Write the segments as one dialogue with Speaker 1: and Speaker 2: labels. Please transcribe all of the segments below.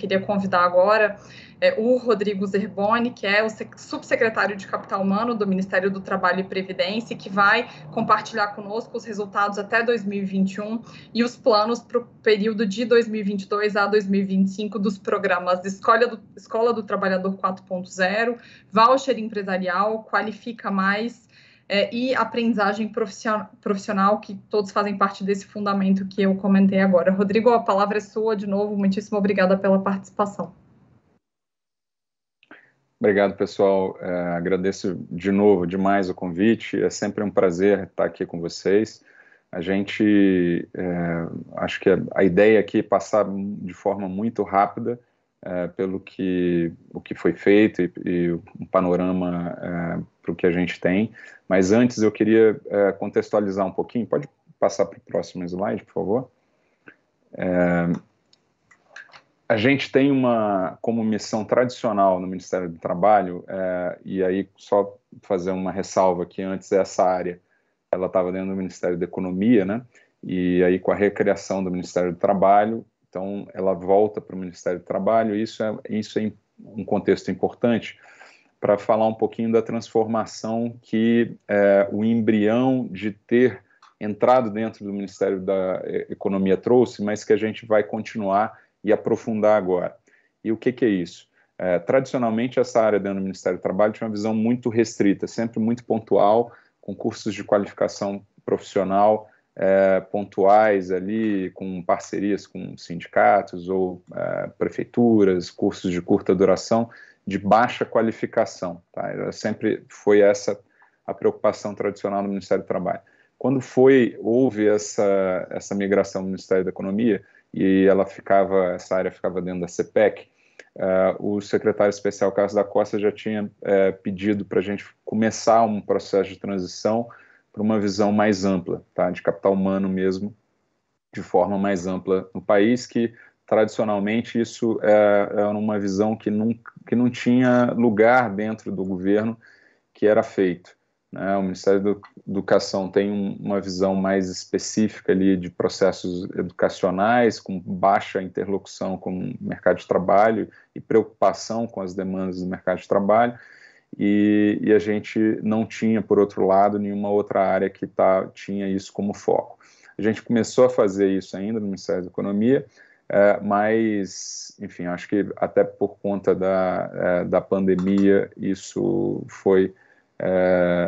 Speaker 1: queria convidar agora o Rodrigo Zerboni, que é o subsecretário de Capital Humano do Ministério do Trabalho e Previdência, que vai compartilhar conosco os resultados até 2021 e os planos para o período de 2022 a 2025 dos programas de Escola do Trabalhador 4.0, Voucher Empresarial, Qualifica Mais, e aprendizagem profissional, que todos fazem parte desse fundamento que eu comentei agora. Rodrigo, a palavra é sua de novo, muitíssimo obrigada pela participação.
Speaker 2: Obrigado, pessoal. Agradeço de novo demais o convite, é sempre um prazer estar aqui com vocês. A gente, acho que a ideia aqui é passar de forma muito rápida pelo o que foi feito e um panorama para o que a gente tem, mas antes eu queria contextualizar um pouquinho. Pode passar para o próximo slide, por favor? A gente tem como missão tradicional no Ministério do Trabalho, e aí só fazer uma ressalva que antes essa área, ela estava dentro do Ministério da Economia, né? E aí com a recriação do Ministério do Trabalho, então ela volta para o Ministério do Trabalho. Isso é um contexto importante para falar um pouquinho da transformação que o embrião de ter entrado dentro do Ministério da Economia trouxe, mas que a gente vai continuar e aprofundar agora. E o que é isso? Tradicionalmente, essa área dentro do Ministério do Trabalho tinha uma visão muito restrita, sempre muito pontual, com cursos de qualificação profissional pontuais ali, com parcerias com sindicatos ou prefeituras, cursos de curta duração, de baixa qualificação. Tá? Sempre foi essa a preocupação tradicional do Ministério do Trabalho. Quando houve essa migração do Ministério da Economia, e essa área ficava dentro da CPEC, o secretário especial Carlos da Costa já tinha pedido para a gente começar um processo de transição para uma visão mais ampla, tá, de capital humano mesmo, de forma mais ampla no país, que tradicionalmente isso era uma visão que não tinha lugar dentro do governo que era feito. O Ministério da Educação tem uma visão mais específica ali de processos educacionais, com baixa interlocução com o mercado de trabalho e preocupação com as demandas do mercado de trabalho, e a gente não tinha, por outro lado, nenhuma outra área que tinha isso como foco. A gente começou a fazer isso ainda no Ministério da Economia, mas, enfim, acho que até por conta da pandemia isso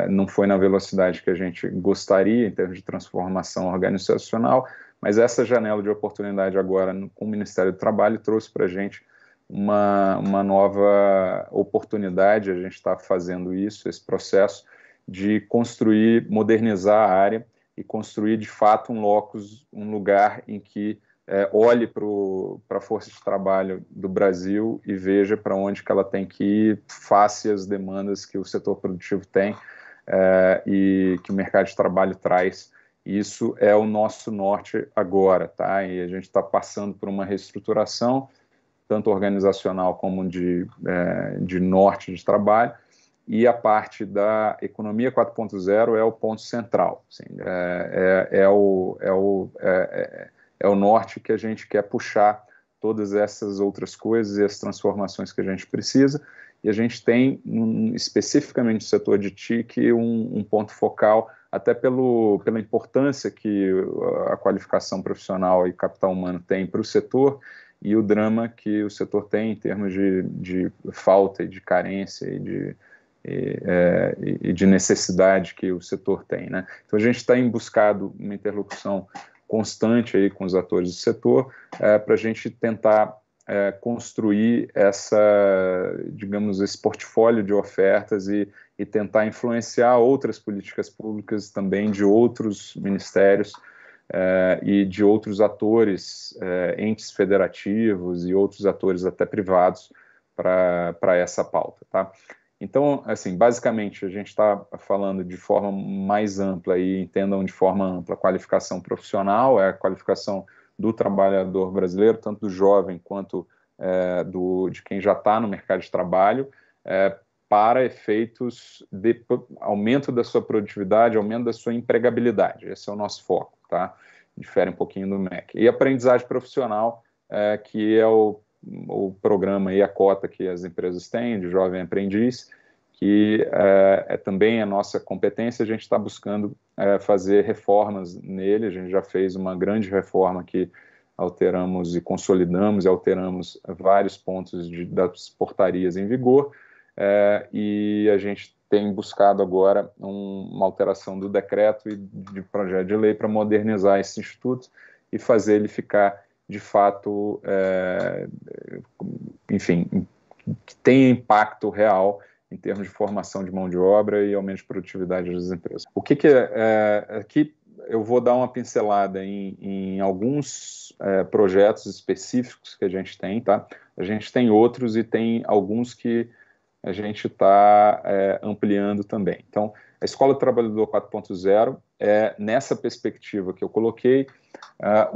Speaker 2: não foi na velocidade que a gente gostaria em termos de transformação organizacional, mas essa janela de oportunidade agora com o Ministério do Trabalho trouxe para a gente uma nova oportunidade. A gente está fazendo esse processo de construir, modernizar a área e construir de fato um lugar em que olhe para a força de trabalho do Brasil e veja para onde que ela tem que ir face às demandas que o setor produtivo tem e que o mercado de trabalho traz. Isso é o nosso norte agora, tá? E a gente está passando por uma reestruturação, tanto organizacional como de norte de trabalho, e a parte da economia 4.0 é o ponto central. Assim, é o norte que a gente quer puxar todas essas outras coisas e as transformações que a gente precisa, e a gente tem, especificamente no setor de TIC, um ponto focal, até pela importância que a qualificação profissional e capital humano tem para o setor, e o drama que o setor tem em termos de falta e de carência e de necessidade que o setor tem, né? Então a gente está buscando uma interlocução constante aí com os atores do setor para a gente tentar construir digamos, esse portfólio de ofertas e tentar influenciar outras políticas públicas também de outros ministérios e de outros atores, entes federativos e outros atores até privados para essa pauta, tá? Então, assim, basicamente, a gente está falando de forma mais ampla, e entendam de forma ampla, a qualificação profissional, a qualificação do trabalhador brasileiro, tanto do jovem quanto de quem já está no mercado de trabalho, para efeitos de aumento da sua produtividade, aumento da sua empregabilidade. Esse é o nosso foco, tá? Difere um pouquinho do MEC. E aprendizagem profissional, que é o programa e a cota que as empresas têm de jovem aprendiz, que também a nossa competência. A gente está buscando fazer reformas nele. A gente já fez uma grande reforma que alteramos e consolidamos e alteramos vários pontos das portarias em vigor, e a gente tem buscado agora uma alteração do decreto e de projeto de lei para modernizar esse instituto e fazer ele ficar, de fato, enfim, que tenha impacto real em termos de formação de mão de obra e aumento de produtividade das empresas. O que aqui eu vou dar uma pincelada em alguns projetos específicos que a gente tem, tá? A gente tem outros e tem alguns que a gente está ampliando também. Então, a Escola do Trabalhador 4.0 nessa perspectiva que eu coloquei, a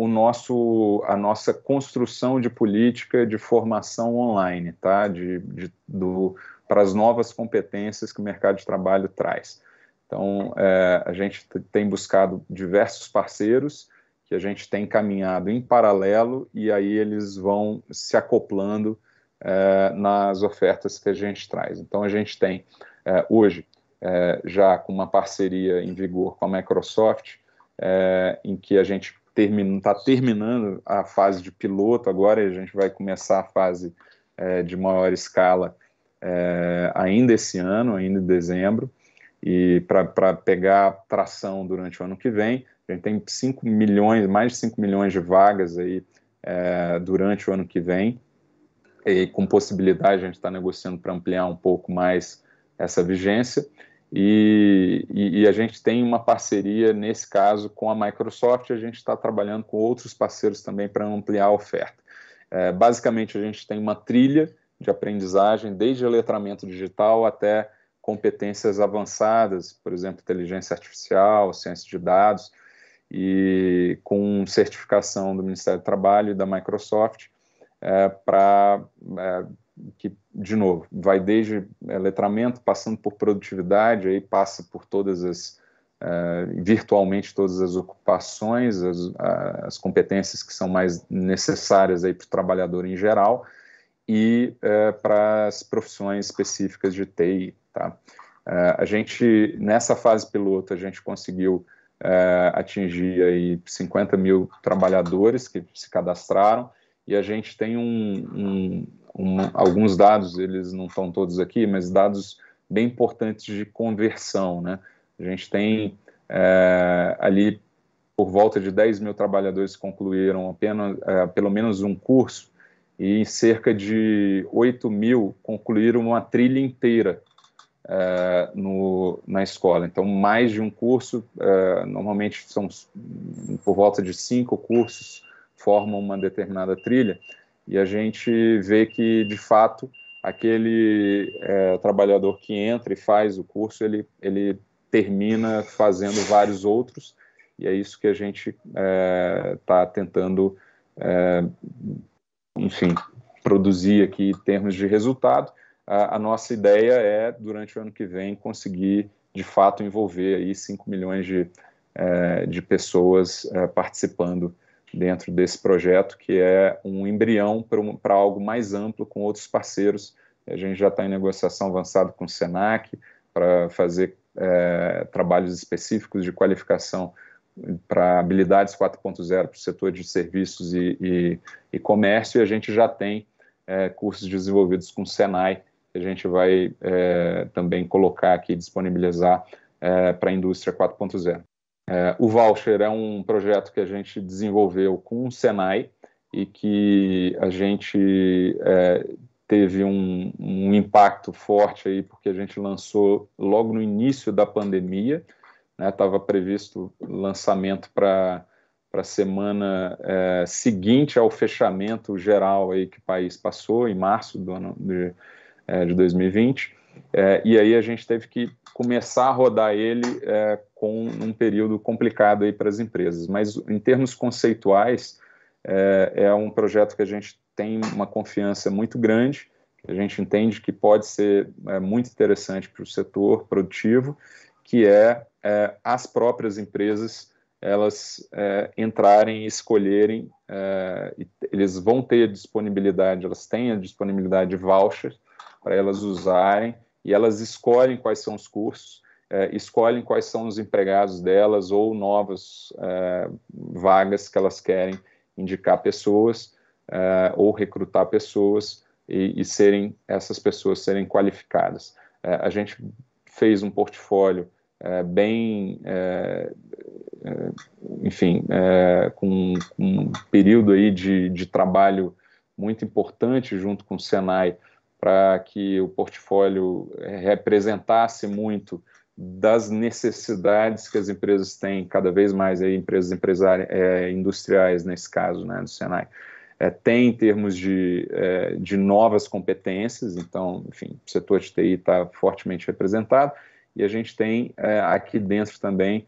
Speaker 2: nossa construção de política de formação online, tá? Para as novas competências que o mercado de trabalho traz. Então, a gente tem buscado diversos parceiros que a gente tem caminhado em paralelo, e aí eles vão se acoplando nas ofertas que a gente traz. Então, a gente tem hoje, já com uma parceria em vigor com a Microsoft, em que a gente está terminando a fase de piloto agora, e a gente vai começar a fase de maior escala ainda esse ano, ainda em dezembro, e para pegar tração durante o ano que vem. A gente tem mais de 5 milhões de vagas aí durante o ano que vem, e com possibilidade a gente está negociando para ampliar um pouco mais essa vigência, e a gente tem uma parceria, nesse caso, com a Microsoft. A gente está trabalhando com outros parceiros também para ampliar a oferta. Basicamente, a gente tem uma trilha de aprendizagem, desde letramento digital até competências avançadas, por exemplo, inteligência artificial, ciência de dados, e com certificação do Ministério do Trabalho e da Microsoft, que, de novo, vai desde letramento, passando por produtividade, aí passa por virtualmente todas as ocupações, as competências que são mais necessárias para o trabalhador em geral, e para as profissões específicas de TI. Tá? A gente, nessa fase piloto, a gente conseguiu atingir aí 50 mil trabalhadores que se cadastraram, e a gente tem alguns dados, eles não estão todos aqui, mas dados bem importantes de conversão, né? A gente tem ali por volta de 10 mil trabalhadores que concluíram pelo menos um curso, e cerca de 8 mil concluíram uma trilha inteira na escola. Então, mais de um curso, normalmente são por volta de 5 cursos, formam uma determinada trilha, e a gente vê que, de fato, aquele trabalhador que entra e faz o curso, ele termina fazendo vários outros, e é isso que a gente está tentando, enfim, produzir aqui em termos de resultado. A nossa ideia é, durante o ano que vem, conseguir, de fato, envolver aí 5 milhões de pessoas participando dentro desse projeto, que é um embrião para algo mais amplo com outros parceiros. A gente já está em negociação avançada com o Senac para fazer trabalhos específicos de qualificação para habilidades 4.0 para o setor de serviços e comércio, e a gente já tem cursos desenvolvidos com o Senai, que a gente vai também colocar aqui, disponibilizar para a indústria 4.0. O Voucher é um projeto que a gente desenvolveu com o Senai, e que a gente teve um impacto forte aí, porque a gente lançou logo no início da pandemia, né? Estava previsto lançamento para a semana seguinte ao fechamento geral aí que o país passou, em março do ano de 2020, e aí a gente teve que começar a rodar ele com um período complicado aí para as empresas. Mas, em termos conceituais, é um projeto que a gente tem uma confiança muito grande, que a gente entende que pode ser muito interessante para o setor produtivo, que as próprias empresas elas entrarem e escolherem, eles vão ter disponibilidade, elas têm a disponibilidade de vouchers para elas usarem, e elas escolhem quais são os cursos, escolhem quais são os empregados delas ou novas vagas que elas querem indicar pessoas ou recrutar pessoas e essas pessoas serem qualificadas. A gente fez um portfólio bem, enfim, com um período aí de trabalho muito importante junto com o Senai para que o portfólio representasse muito das necessidades que as empresas têm, cada vez mais aí, empresas industriais, nesse caso, né, do Senai, tem em termos de novas competências. Então, enfim, o setor de TI está fortemente representado, e a gente tem aqui dentro também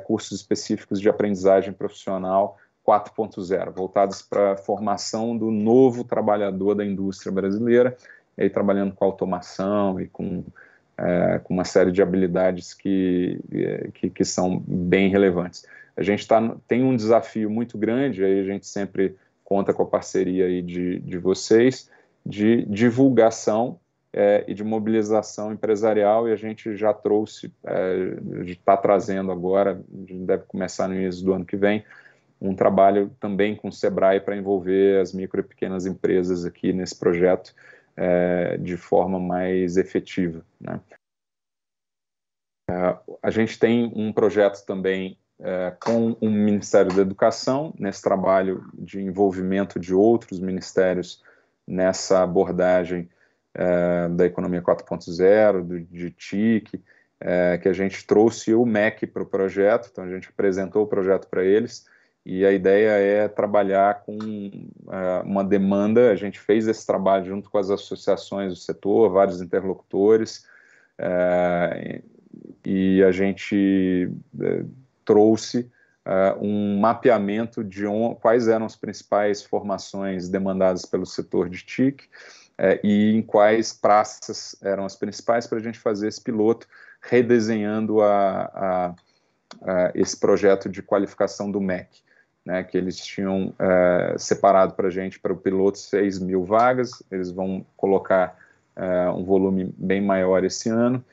Speaker 2: cursos específicos de aprendizagem profissional 4.0, voltados para a formação do novo trabalhador da indústria brasileira, e aí trabalhando com automação e com uma série de habilidades que são bem relevantes. A gente tem um desafio muito grande, aí a gente sempre conta com a parceria aí de vocês, de divulgação e de mobilização empresarial, e a gente já trouxe, está trazendo agora, deve começar no início do ano que vem, um trabalho também com o Sebrae para envolver as micro e pequenas empresas aqui nesse projeto de forma mais efetiva, né? A gente tem um projeto também com o Ministério da Educação, nesse trabalho de envolvimento de outros ministérios nessa abordagem da economia 4.0, de TIC, que a gente trouxe o MEC para o projeto. Então a gente apresentou o projeto para eles, e a ideia é trabalhar com uma demanda. A gente fez esse trabalho junto com as associações do setor, vários interlocutores, e a gente trouxe um mapeamento de quais eram as principais formações demandadas pelo setor de TIC e em quais praças eram as principais, para a gente fazer esse piloto, redesenhando esse projeto de qualificação do MEC, né, que eles tinham separado para a gente, para o piloto, 6.000 vagas. Eles vão colocar um volume bem maior esse ano,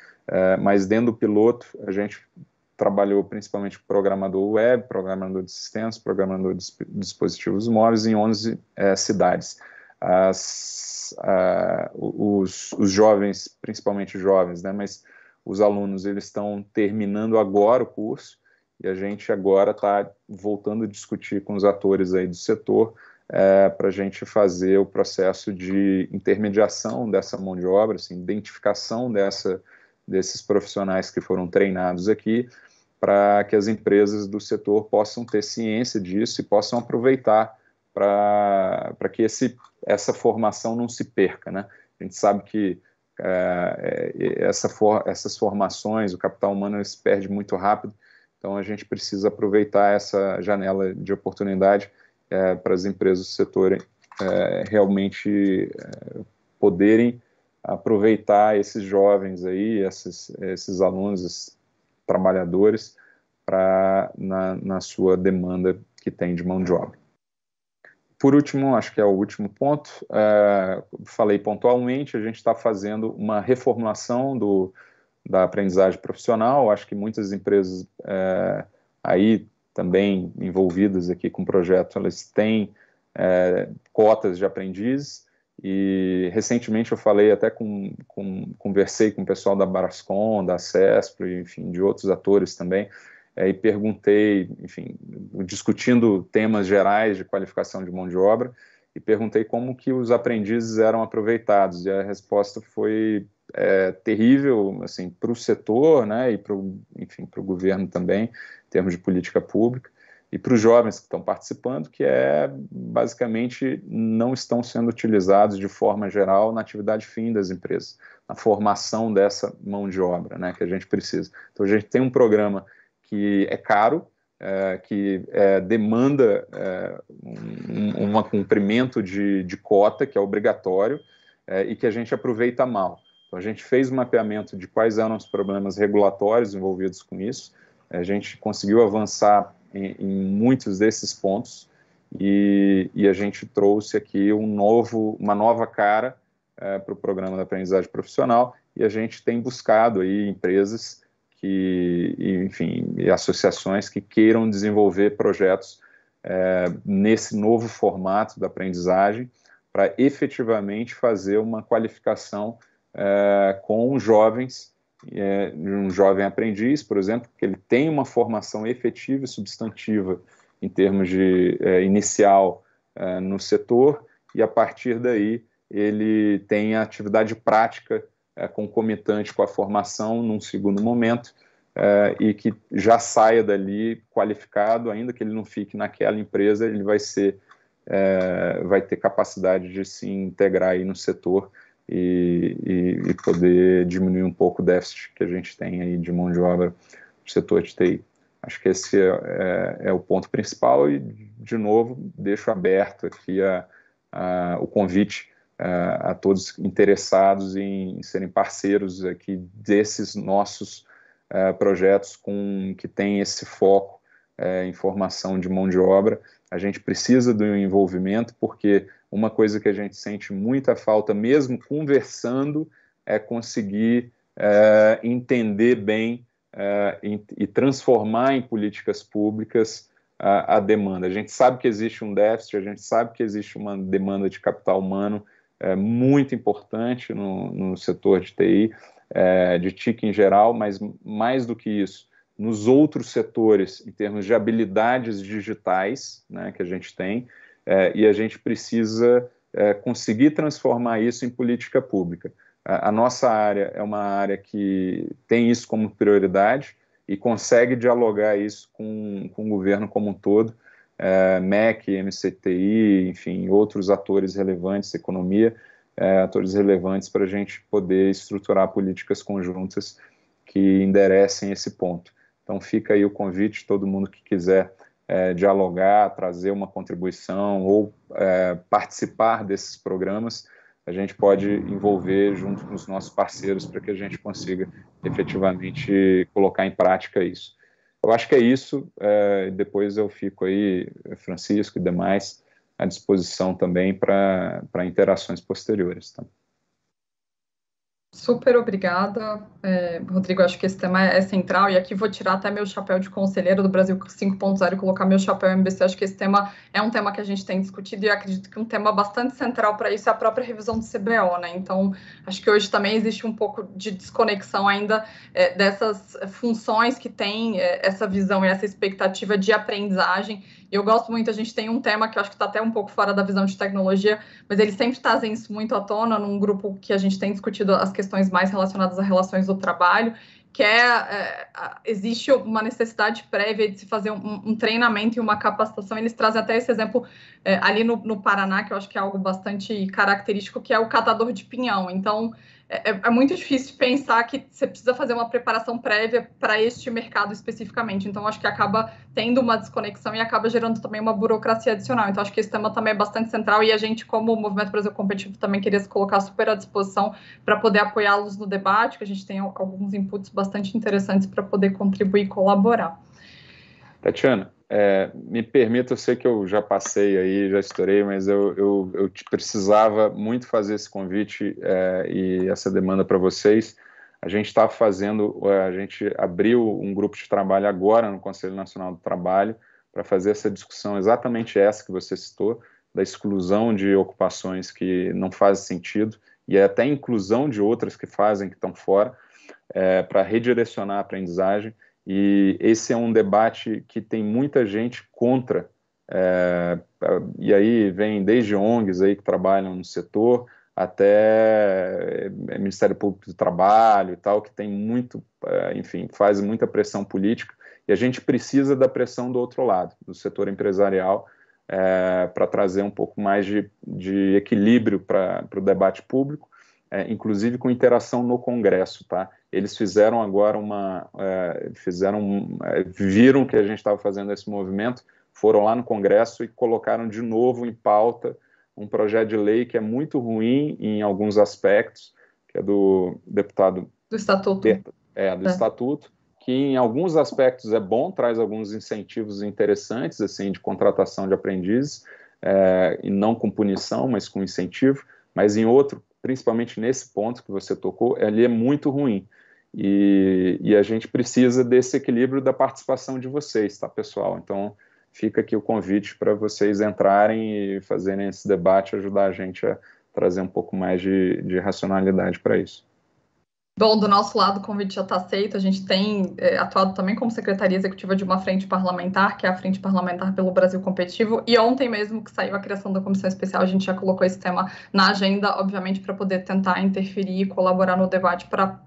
Speaker 2: mas dentro do piloto a gente trabalhou principalmente com programador web, programador de sistemas, programador de dispositivos móveis em 11 cidades. Os jovens, principalmente jovens, né, mas os alunos, eles estão terminando agora o curso, e a gente agora está voltando a discutir com os atores aí do setor para a gente fazer o processo de intermediação dessa mão de obra, assim, identificação desses profissionais que foram treinados aqui, para que as empresas do setor possam ter ciência disso e possam aproveitar para que essa formação não se perca, né? A gente sabe que essas formações, o capital humano, se perde muito rápido, então a gente precisa aproveitar essa janela de oportunidade para as empresas do setor realmente poderem aproveitar esses jovens aí, esses alunos, esses trabalhadores, na sua demanda que tem de mão de obra. Por último, acho que é o último ponto, falei pontualmente, a gente está fazendo uma reformulação da aprendizagem profissional. Acho que muitas empresas aí também envolvidas aqui com o projeto, elas têm cotas de aprendizes, e recentemente eu falei até conversei com o pessoal da Brascom, da CESP, enfim, de outros atores também, e perguntei, enfim, discutindo temas gerais de qualificação de mão de obra, e perguntei como que os aprendizes eram aproveitados, e a resposta foi terrível, assim, para o setor, né, e para o governo também, em termos de política pública, e para os jovens que estão participando, que basicamente não estão sendo utilizados de forma geral na atividade fim das empresas, na formação dessa mão de obra, né, que a gente precisa. Então a gente tem um programa que é caro, que demanda um cumprimento de cota, que é obrigatório, e que a gente aproveita mal. Então a gente fez um mapeamento de quais eram os problemas regulatórios envolvidos com isso. A gente conseguiu avançar em muitos desses pontos, e a gente trouxe aqui uma nova cara para o programa da aprendizagem profissional, e a gente tem buscado aí empresas e associações que queiram desenvolver projetos nesse novo formato da aprendizagem, para efetivamente fazer uma qualificação com jovens, um jovem aprendiz, por exemplo, que ele tem uma formação efetiva e substantiva em termos de inicial no setor, e a partir daí ele tem a atividade prática concomitante com a formação num segundo momento, e que já saia dali qualificado, ainda que ele não fique naquela empresa, ele vai ter capacidade de se integrar aí no setor e poder diminuir um pouco o déficit que a gente tem aí de mão de obra no setor de TI. Acho que esse é o ponto principal, e, de novo, deixo aberto aqui o convite a todos interessados em serem parceiros aqui desses nossos projetos que têm esse foco em formação de mão de obra. A gente precisa do envolvimento, porque uma coisa que a gente sente muita falta, mesmo conversando, é conseguir entender bem e transformar em políticas públicas a demanda. A gente sabe que existe um déficit, a gente sabe que existe uma demanda de capital humano muito importante no setor de TI, de TIC em geral, mas mais do que isso, nos outros setores, em termos de habilidades digitais, né, que a gente tem, e a gente precisa conseguir transformar isso em política pública. A nossa área é uma área que tem isso como prioridade e consegue dialogar isso com o governo como um todo, MEC, MCTI, enfim, outros atores relevantes, economia, atores relevantes, para a gente poder estruturar políticas conjuntas que enderecem esse ponto. Então fica aí o convite, todo mundo que quiser dialogar, trazer uma contribuição ou participar desses programas, a gente pode envolver junto com os nossos parceiros para que a gente consiga efetivamente colocar em prática isso. Eu acho que é isso, depois eu fico aí, Francisco e demais, à disposição também para interações posteriores. Tá?
Speaker 1: Super obrigada, Rodrigo. Acho que esse tema é central, e aqui vou tirar até meu chapéu de conselheiro do Brasil 5.0 e colocar meu chapéu MBC. Acho que esse tema é um tema que a gente tem discutido, e eu acredito que um tema bastante central para isso é a própria revisão do CBO, né? Então, acho que hoje também existe um pouco de desconexão ainda dessas funções que tem essa visão e essa expectativa de aprendizagem. E eu gosto muito, a gente tem um tema que eu acho que está até um pouco fora da visão de tecnologia, mas eles sempre trazem isso muito à tona num grupo que a gente tem discutido as questões mais relacionadas a relações do trabalho, que existe uma necessidade prévia de se fazer um treinamento e uma capacitação. Eles trazem até esse exemplo ali no Paraná, que eu acho que é algo bastante característico, que é o catador de pinhão. Então, é muito difícil pensar que você precisa fazer uma preparação prévia para este mercado especificamente. Então, acho que acaba tendo uma desconexão e acaba gerando também uma burocracia adicional. Então, acho que esse tema também é bastante central, e a gente, como Movimento Brasil Competitivo, também queria se colocar super à disposição para poder apoiá-los no debate, que a gente tem alguns inputs bastante interessantes para poder contribuir e colaborar.
Speaker 2: Tatiana, me permita, eu sei que eu já passei aí, já estourei, mas eu precisava muito fazer esse convite e essa demanda para vocês. A gente a gente abriu um grupo de trabalho agora no Conselho Nacional do Trabalho para fazer essa discussão, exatamente essa que você citou, da exclusão de ocupações que não fazem sentido, e até inclusão de outras que fazem, que estão fora, para redirecionar a aprendizagem. E esse é um debate que tem muita gente contra, e aí vem desde ONGs aí que trabalham no setor, até Ministério Público do Trabalho e tal, que tem muito, enfim, faz muita pressão política, e a gente precisa da pressão do outro lado, do setor empresarial, para trazer um pouco mais de equilíbrio para o debate público, inclusive com interação no Congresso, tá? Eles fizeram agora viram que a gente estava fazendo esse movimento, foram lá no Congresso e colocaram de novo em pauta um projeto de lei que é muito ruim em alguns aspectos, que é do deputado...
Speaker 1: Do Estatuto.
Speaker 2: Do Estatuto, que em alguns aspectos é bom, traz alguns incentivos interessantes, assim, de contratação de aprendizes, e não com punição, mas com incentivo, mas em outro, principalmente nesse ponto que você tocou, ele é muito ruim. E a gente precisa desse equilíbrio da participação de vocês, tá, pessoal? Então, fica aqui o convite para vocês entrarem e fazerem esse debate, ajudar a gente a trazer um pouco mais de racionalidade para isso.
Speaker 1: Bom, do nosso lado, o convite já está aceito. A gente tem atuado também como secretaria executiva de uma frente parlamentar, que é a Frente Parlamentar pelo Brasil Competitivo. E ontem mesmo que saiu a criação da comissão especial, a gente já colocou esse tema na agenda, obviamente, para poder tentar interferir e colaborar no debate para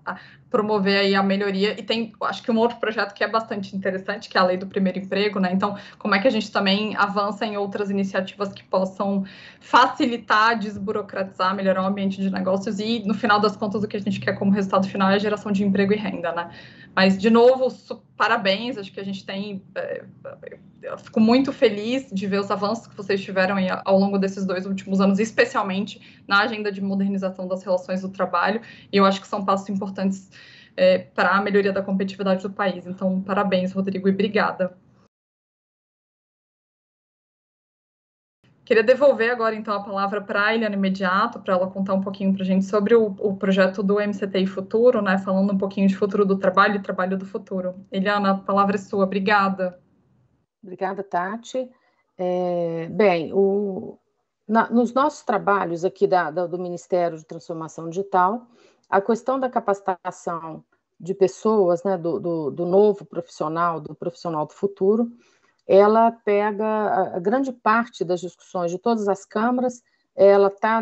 Speaker 1: promover aí a melhoria. E tem, acho que um outro projeto que é bastante interessante, que é a Lei do Primeiro Emprego, né? Então, como é que a gente também avança em outras iniciativas que possam facilitar, desburocratizar, melhorar o ambiente de negócios e, no final das contas, o que a gente quer como resultado final é a geração de emprego e renda, né? Mas, de novo, parabéns, acho que a gente tem... eu fico muito feliz de ver os avanços que vocês tiveram aí ao longo desses 2 últimos anos, especialmente na agenda de modernização das relações do trabalho, e eu acho que são passos importantes para a melhoria da competitividade do país. Então, parabéns, Rodrigo, e obrigada. Queria devolver agora, então, a palavra para a Eliane Mediato, para ela contar um pouquinho para a gente sobre o projeto do MCTI Futuro, né, falando um pouquinho de futuro do trabalho e trabalho do futuro. Eliana, a palavra é sua. Obrigada.
Speaker 3: Obrigada, Tati. Bem, nos nossos trabalhos aqui do Ministério de Transformação Digital, a questão da capacitação de pessoas, né, do novo profissional, do profissional do futuro, ela pega a grande parte das discussões de todas as câmaras, ela está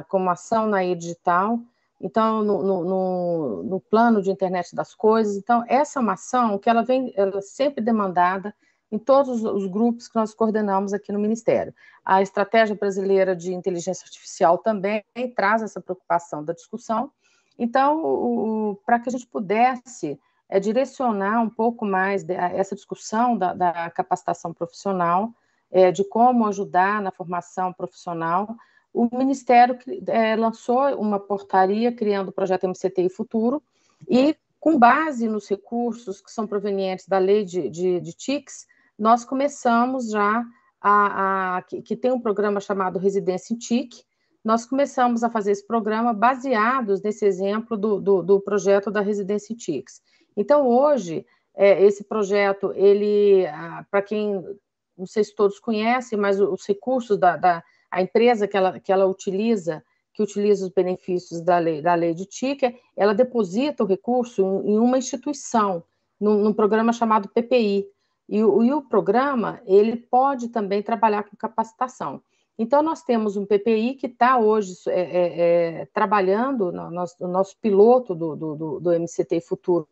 Speaker 3: como ação na e-digital, então, no plano de internet das coisas. Então, essa é uma ação que ela é sempre demandada em todos os grupos que nós coordenamos aqui no Ministério. A Estratégia Brasileira de Inteligência Artificial também traz essa preocupação da discussão. Então, para que a gente pudesse direcionar um pouco mais essa discussão da capacitação profissional, de como ajudar na formação profissional, o Ministério lançou uma portaria criando o projeto MCTI Futuro e, com base nos recursos que são provenientes da lei de TICs, nós começamos já que tem um programa chamado Residência em TIC, nós começamos a fazer esse programa baseados nesse exemplo do projeto da Residência em TICs. Então, hoje, esse projeto, para quem, não sei se todos conhecem, mas os recursos a empresa que ela utiliza, que utiliza os benefícios da lei de TIC, ela deposita o recurso em uma instituição, num programa chamado PPI. E o programa, ele pode também trabalhar com capacitação. Então, nós temos um PPI que está hoje trabalhando, no nosso piloto do MCTI Futuro,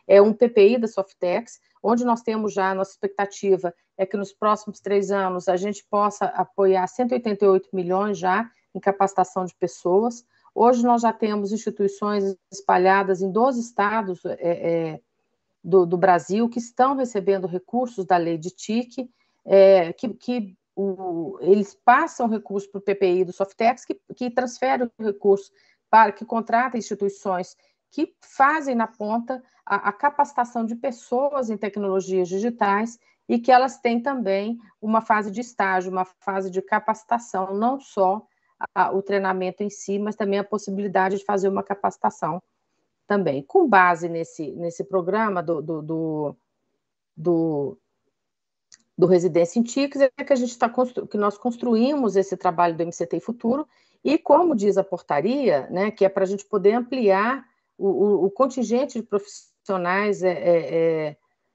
Speaker 3: é um PPI da Softex, onde nós temos já, a nossa expectativa é que nos próximos 3 anos a gente possa apoiar 188 milhões já em capacitação de pessoas. Hoje nós já temos instituições espalhadas em 12 estados do Brasil que estão recebendo recursos da lei de TIC, eles passam recursos para o PPI do Softex, que transfere o recurso para que contrata instituições que fazem na ponta a capacitação de pessoas em tecnologias digitais e que elas têm também uma fase de estágio, uma fase de capacitação, não só o treinamento em si, mas também a possibilidade de fazer uma capacitação também. Com base nesse programa do Residência em TICs, que nós construímos esse trabalho do MCTI Futuro, e como diz a portaria, né, que é para a gente poder ampliar o contingente de profissionais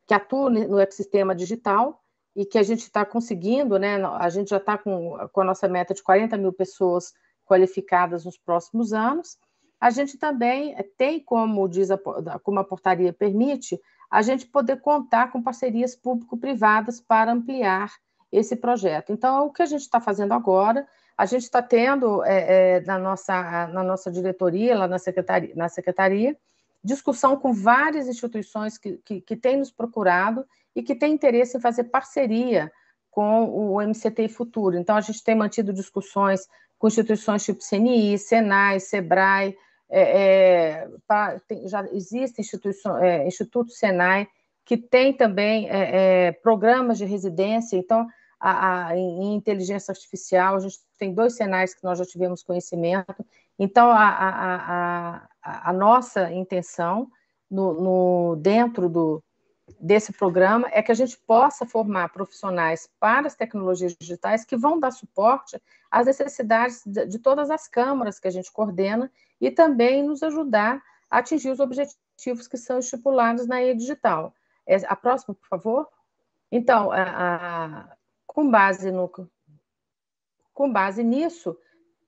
Speaker 3: que atuam no ecossistema digital, e que a gente está conseguindo, né, a gente já está com a nossa meta de 40 mil pessoas qualificadas nos próximos anos. A gente também tem, como a portaria permite, a gente poder contar com parcerias público-privadas para ampliar esse projeto. Então, o que a gente está fazendo agora, a gente está tendo na nossa diretoria, lá na secretaria, discussão com várias instituições que têm nos procurado e que têm interesse em fazer parceria com o MCTI Futuro. Então, a gente tem mantido discussões com instituições tipo CNI, Senai, Sebrae, já existe Instituto Senai, que tem também programas de residência. Então, em inteligência artificial, a gente tem 2 Senais que nós já tivemos conhecimento. Então, a nossa intenção dentro desse programa é que a gente possa formar profissionais para as tecnologias digitais que vão dar suporte às necessidades de todas as câmaras que a gente coordena e também nos ajudar a atingir os objetivos que são estipulados na E-Digital. A próxima, por favor. Então, com base nisso,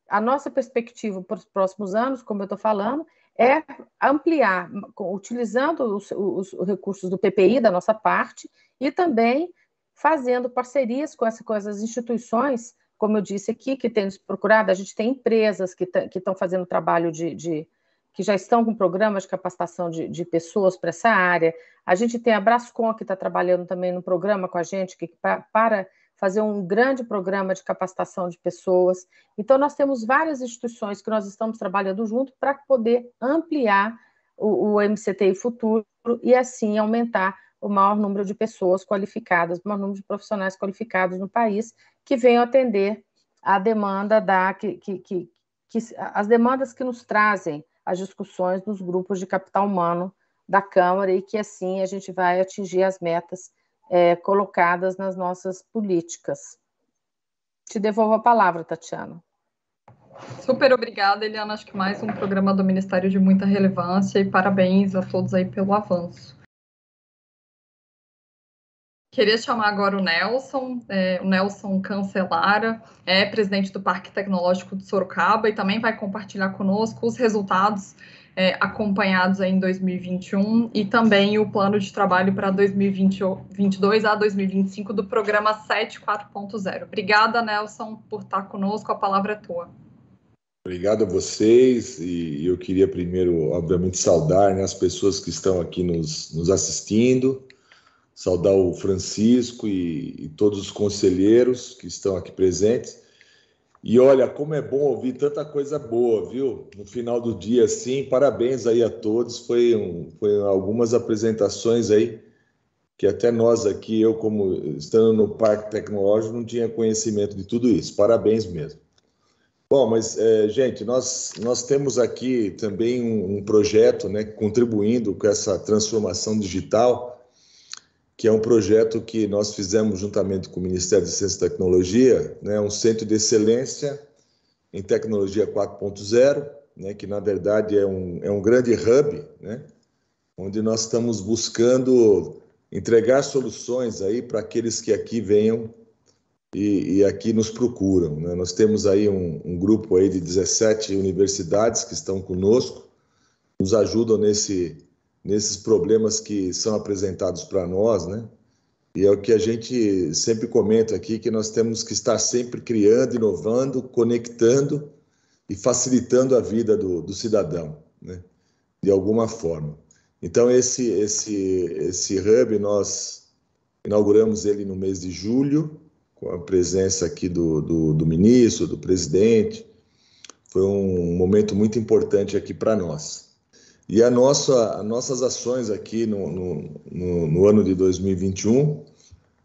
Speaker 3: a nossa perspectiva para os próximos anos, como eu estou falando, é ampliar, utilizando os recursos do PPI, da nossa parte, e também fazendo parcerias com essas instituições, como eu disse aqui, que tem nos procurado. A gente tem empresas que estão fazendo trabalho que já estão com programas de capacitação de pessoas para essa área. A gente tem a Brascom, que está trabalhando também no programa com a gente, para fazer um grande programa de capacitação de pessoas. Então, nós temos várias instituições que nós estamos trabalhando junto para poder ampliar o MCTI Futuro e, assim, aumentar o maior número de pessoas qualificadas, o maior número de profissionais qualificados no país que venham atender a demanda as demandas que nos trazem as discussões nos grupos de capital humano da Câmara e que, assim, a gente vai atingir as metas colocadas nas nossas políticas. Te devolvo a palavra, Tatiana.
Speaker 1: Super obrigada, Eliana. Acho que mais um programa do Ministério de muita relevância e parabéns a todos aí pelo avanço. Queria chamar agora o Nelson Cancelara, presidente do Parque Tecnológico de Sorocaba, e também vai compartilhar conosco os resultados acompanhados aí em 2021 e também o plano de trabalho para 2022 a 2025 do programa 7 4.0. Obrigada, Nelson, por estar conosco. A palavra é tua.
Speaker 4: Obrigado a vocês, e eu queria primeiro, obviamente, saudar, né, as pessoas que estão aqui nos assistindo, saudar o Francisco e todos os conselheiros que estão aqui presentes. E olha, como é bom ouvir tanta coisa boa, viu? No final do dia, assim, parabéns aí a todos. Foi algumas apresentações aí que até nós aqui, eu como estando no Parque Tecnológico, não tinha conhecimento de tudo isso. Parabéns mesmo. Bom, mas, gente, nós temos aqui também um projeto, né, contribuindo com essa transformação digital, que é um projeto que nós fizemos juntamente com o Ministério de Ciência e Tecnologia, né, um centro de excelência em tecnologia 4.0, né, que na verdade é um grande hub, né, onde nós estamos buscando entregar soluções aí para aqueles que aqui venham e aqui nos procuram, né. Nós temos aí um grupo aí de 17 universidades que estão conosco, nos ajudam nesses problemas que são apresentados para nós, né? E é o que a gente sempre comenta aqui, que nós temos que estar sempre criando, inovando, conectando e facilitando a vida do cidadão, né? De alguma forma. Então, esse hub, nós inauguramos ele no mês de julho, com a presença aqui do ministro, do presidente. Foi um momento muito importante aqui para nós. E as nossas ações aqui no ano de 2021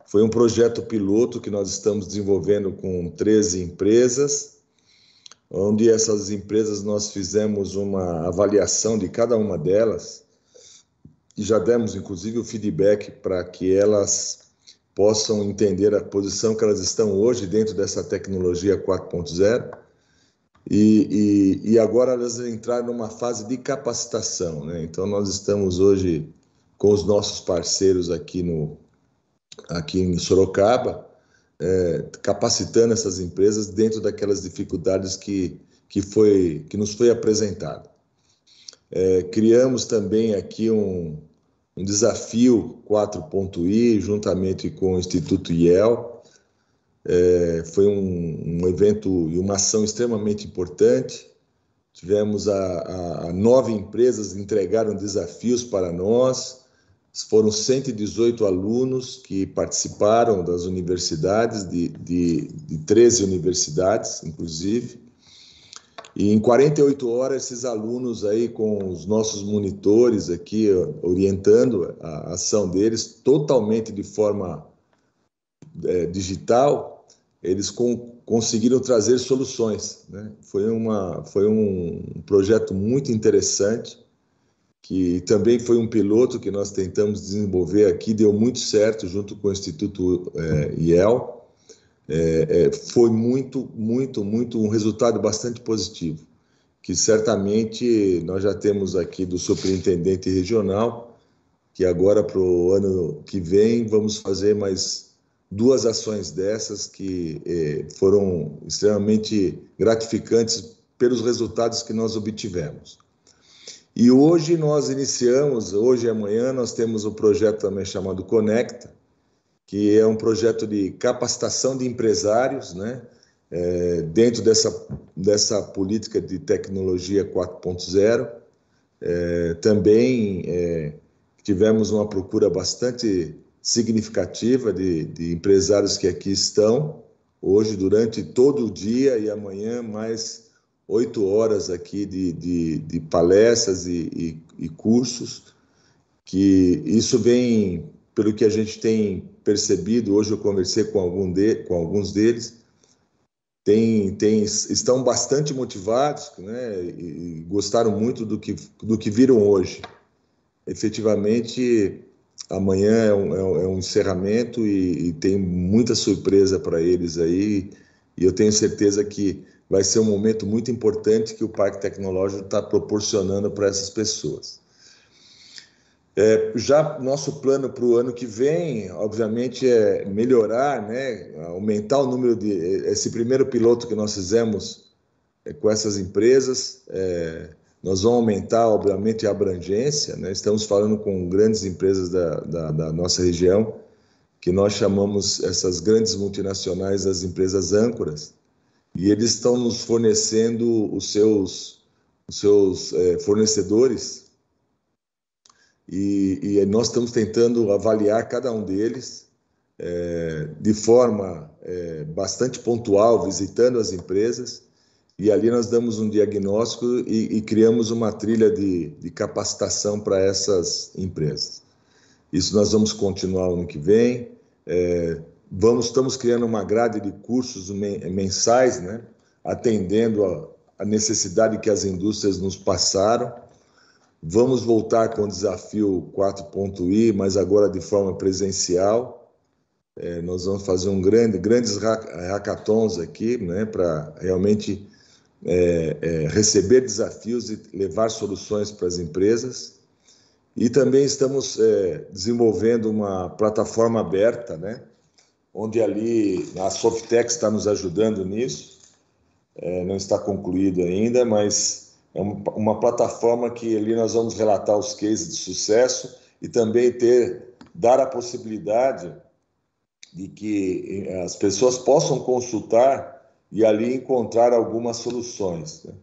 Speaker 4: foi um projeto piloto que nós estamos desenvolvendo com 13 empresas, onde essas empresas nós fizemos uma avaliação de cada uma delas e já demos, inclusive, o feedback para que elas possam entender a posição que elas estão hoje dentro dessa tecnologia 4.0. E agora elas entraram numa fase de capacitação, né? Então, nós estamos hoje com os nossos parceiros aqui em Sorocaba, capacitando essas empresas dentro daquelas dificuldades que nos foi apresentado. Criamos também aqui um desafio 4.i, juntamente com o Instituto IEL. Foi um evento e uma ação extremamente importante. Tivemos 9 empresas que entregaram desafios para nós. Foram 118 alunos que participaram das universidades, de 13 universidades, inclusive. E em 48 horas, esses alunos aí com os nossos monitores aqui, orientando a ação deles, totalmente de forma digital, eles conseguiram trazer soluções, né? Foi um projeto muito interessante, que também foi um piloto que nós tentamos desenvolver aqui, deu muito certo junto com o Instituto IEL. Foi muito um resultado bastante positivo, que certamente nós já temos aqui do superintendente regional, que agora para o ano que vem vamos fazer mais 2 ações dessas que foram extremamente gratificantes pelos resultados que nós obtivemos. E hoje nós iniciamos, hoje e amanhã, nós temos um projeto também chamado Conecta, que é um projeto de capacitação de empresários, né? Dentro dessa política de tecnologia 4.0. Também tivemos uma procura bastante significativa de empresários que aqui estão, hoje, durante todo o dia, e amanhã mais 8 horas aqui de palestras e cursos, que isso vem, pelo que a gente tem percebido, hoje eu conversei com alguns deles, estão bastante motivados, né, e gostaram muito do que viram hoje. Efetivamente, amanhã é um encerramento e tem muita surpresa para eles aí, e eu tenho certeza que vai ser um momento muito importante que o Parque Tecnológico está proporcionando para essas pessoas. Já nosso plano para o ano que vem, obviamente, é melhorar, né, aumentar o número esse primeiro piloto que nós fizemos com essas empresas. Nós vamos aumentar, obviamente, a abrangência, né? Estamos falando com grandes empresas da nossa região, que nós chamamos essas grandes multinacionais as empresas âncoras, e eles estão nos fornecendo os seus fornecedores, e nós estamos tentando avaliar cada um deles de forma bastante pontual, visitando as empresas, e ali nós damos um diagnóstico e criamos uma trilha de capacitação para essas empresas. Isso nós vamos continuar no ano que vem. Estamos criando uma grade de cursos mensais, né, atendendo a necessidade que as indústrias nos passaram. Vamos voltar com o desafio 4.i, mas agora de forma presencial. Nós vamos fazer grandes hackathons aqui, né, para realmente receber desafios e levar soluções para as empresas. E também estamos desenvolvendo uma plataforma aberta, né, onde ali a Softex está nos ajudando nisso. Não está concluído ainda, mas é uma plataforma que ali nós vamos relatar os cases de sucesso e também dar a possibilidade de que as pessoas possam consultar e ali encontrar algumas soluções, né?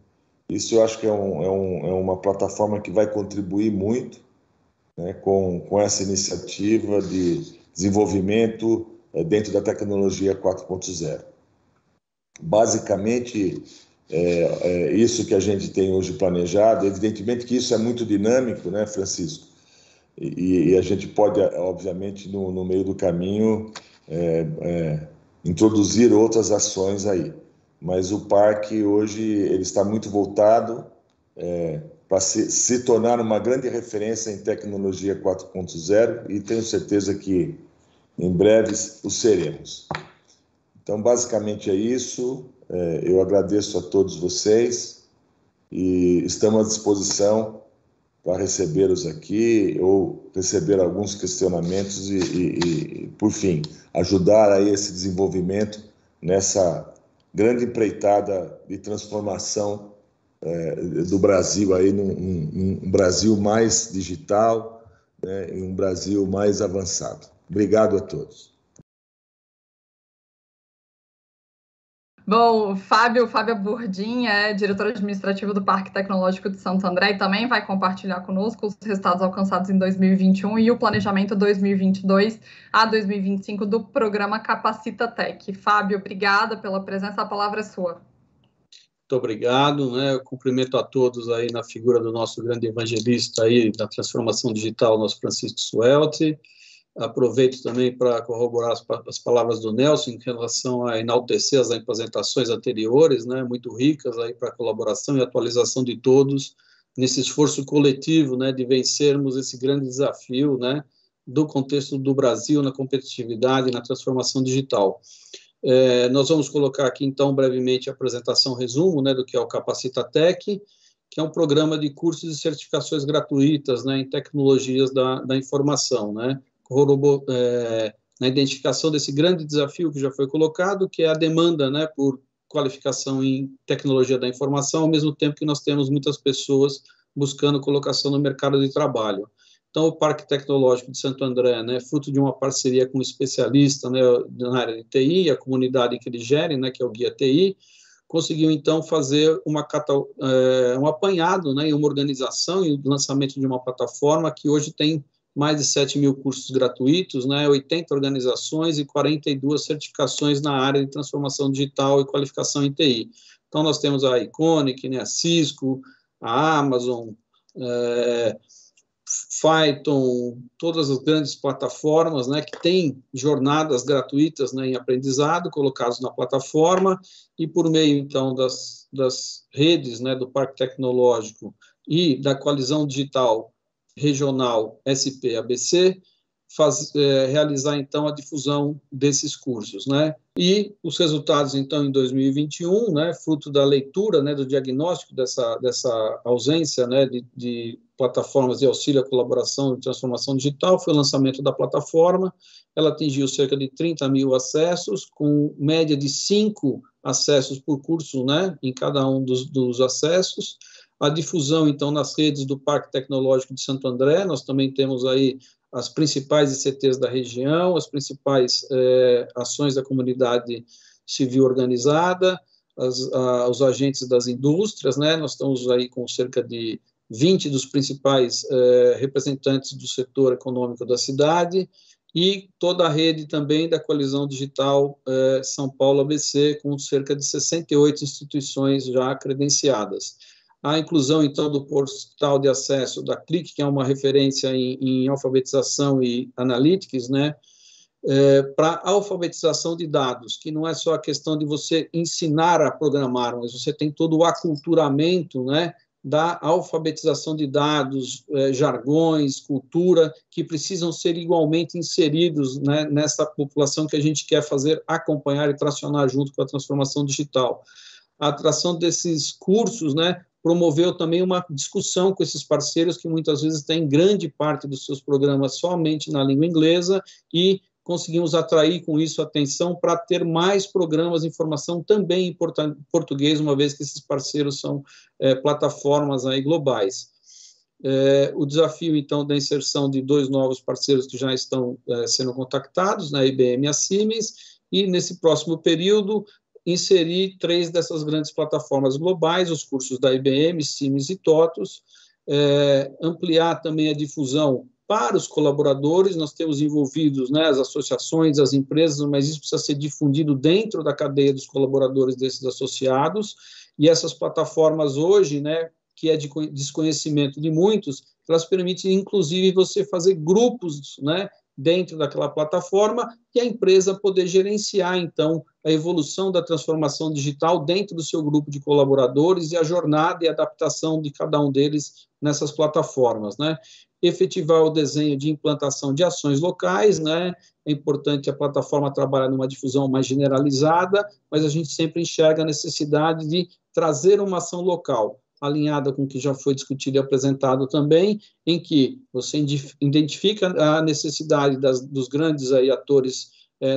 Speaker 4: Isso eu acho que é uma plataforma que vai contribuir muito, né, com essa iniciativa de desenvolvimento dentro da tecnologia 4.0. Basicamente, isso que a gente tem hoje planejado. Evidentemente que isso é muito dinâmico, né, Francisco? E a gente pode, obviamente, no meio do caminho, introduzir outras ações aí. Mas o parque hoje ele está muito voltado para se tornar uma grande referência em tecnologia 4.0, e tenho certeza que em breve o seremos. Então, basicamente é isso. Eu agradeço a todos vocês e estamos à disposição para recebê-los aqui ou receber alguns questionamentos e, por fim, ajudar aí esse desenvolvimento nessa grande empreitada de transformação do Brasil aí num Brasil mais digital, né, em um Brasil mais avançado. Obrigado a todos.
Speaker 1: Bom, Fábia Burdim é diretora administrativa do Parque Tecnológico de Santo André e também vai compartilhar conosco os resultados alcançados em 2021 e o planejamento 2022 a 2025 do programa Capacita Tech. Fábio, obrigada pela presença, a palavra é sua.
Speaker 5: Muito obrigado, né? Eu cumprimento a todos aí na figura do nosso grande evangelista aí da transformação digital, nosso Francisco Suelti. Aproveito também para corroborar as palavras do Nelson em relação a enaltecer as apresentações anteriores, né? Muito ricas aí para a colaboração e atualização de todos nesse esforço coletivo, né? De vencermos esse grande desafio, né? Do contexto do Brasil na competitividade e na transformação digital. Nós vamos colocar aqui, então, brevemente a apresentação, resumo, né, do que é o Capacitatec, que é um programa de cursos e certificações gratuitas, né, em tecnologias da informação, né, na identificação desse grande desafio que já foi colocado, que é a demanda, né, por qualificação em tecnologia da informação, ao mesmo tempo que nós temos muitas pessoas buscando colocação no mercado de trabalho. Então, o Parque Tecnológico de Santo André, né, fruto de uma parceria com um especialista, né, na área de TI, a comunidade que ele gere, né, que é o Guia TI, conseguiu, então, fazer um apanhado, né, e uma organização e o lançamento de uma plataforma que hoje tem mais de 7 mil cursos gratuitos, né, 80 organizações e 42 certificações na área de transformação digital e qualificação em TI. Então, nós temos a Iconic, né, a Cisco, a Amazon, Python, todas as grandes plataformas, né, que têm jornadas gratuitas, né, em aprendizado, colocados na plataforma, e por meio, então, das redes, né, do Parque Tecnológico e da Coalizão Digital Regional SP-ABC, realizar, então, a difusão desses cursos, né, e os resultados, então, em 2021, né, fruto da leitura, né, do diagnóstico dessa ausência, né, de plataformas de auxílio à colaboração e transformação digital, foi o lançamento da plataforma. Ela atingiu cerca de 30 mil acessos, com média de 5 acessos por curso, né, em cada um dos acessos. A difusão, então, nas redes do Parque Tecnológico de Santo André, nós também temos aí as principais ICTs da região, as principais ações da comunidade civil organizada, os agentes das indústrias, né, nós estamos aí com cerca de 20 dos principais representantes do setor econômico da cidade, e toda a rede também da Coalizão Digital São Paulo ABC, com cerca de 68 instituições já credenciadas. A inclusão, então, do portal de acesso da CLIC, que é uma referência em alfabetização e analytics, né, para alfabetização de dados, que não é só a questão de você ensinar a programar, mas você tem todo o aculturamento, né, da alfabetização de dados, jargões, cultura, que precisam ser igualmente inseridos, né, nessa população que a gente quer fazer acompanhar e tracionar junto com a transformação digital. A atração desses cursos, né, promoveu também uma discussão com esses parceiros que muitas vezes têm grande parte dos seus programas somente na língua inglesa, e conseguimos atrair com isso atenção para ter mais programas de formação também em português, uma vez que esses parceiros são plataformas aí globais. O desafio, então, da inserção de 2 novos parceiros que já estão sendo contactados, né, a IBM e a Siemens, e nesse próximo período inserir 3 dessas grandes plataformas globais, os cursos da IBM, Siemens e TOTUS, ampliar também a difusão para os colaboradores. Nós temos envolvidos, né, as associações, as empresas, mas isso precisa ser difundido dentro da cadeia dos colaboradores desses associados, e essas plataformas hoje, né, que é de desconhecimento de muitos, elas permitem, inclusive, você fazer grupos, né, dentro daquela plataforma, e a empresa poder gerenciar, então, a evolução da transformação digital dentro do seu grupo de colaboradores e a jornada e adaptação de cada um deles nessas plataformas, né? Efetivar o desenho de implantação de ações locais, né? É importante a plataforma trabalhar numa difusão mais generalizada, mas a gente sempre enxerga a necessidade de trazer uma ação local, alinhada com o que já foi discutido e apresentado também, em que você identifica a necessidade dos grandes aí atores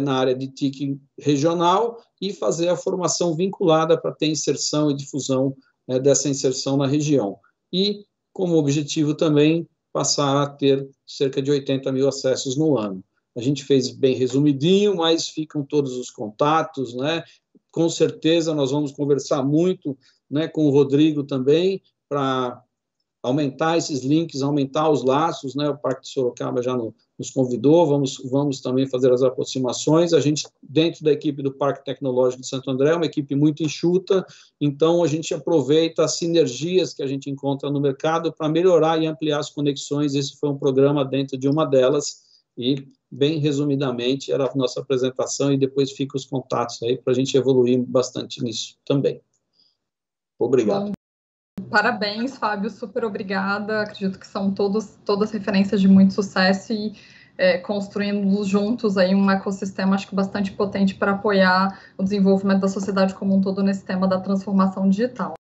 Speaker 5: na área de TIC regional e fazer a formação vinculada para ter inserção e difusão dessa inserção na região. E, como objetivo também, passar a ter cerca de 80 mil acessos no ano. A gente fez bem resumidinho, mas ficam todos os contatos, né? Com certeza nós vamos conversar muito, né, com o Rodrigo também, para aumentar esses links, aumentar os laços, né? O Parque de Sorocaba já nos convidou, vamos também fazer as aproximações. A gente, dentro da equipe do Parque Tecnológico de Santo André, é uma equipe muito enxuta, então a gente aproveita as sinergias que a gente encontra no mercado para melhorar e ampliar as conexões. Esse foi um programa dentro de uma delas, e, bem resumidamente, era a nossa apresentação, e depois ficam os contatos aí para a gente evoluir bastante nisso também. Obrigado.
Speaker 1: Bom. Parabéns, Fábio, super obrigada. Acredito que são todas referências de muito sucesso e construindo juntos aí um ecossistema, acho que bastante potente para apoiar o desenvolvimento da sociedade como um todo nesse tema da transformação digital.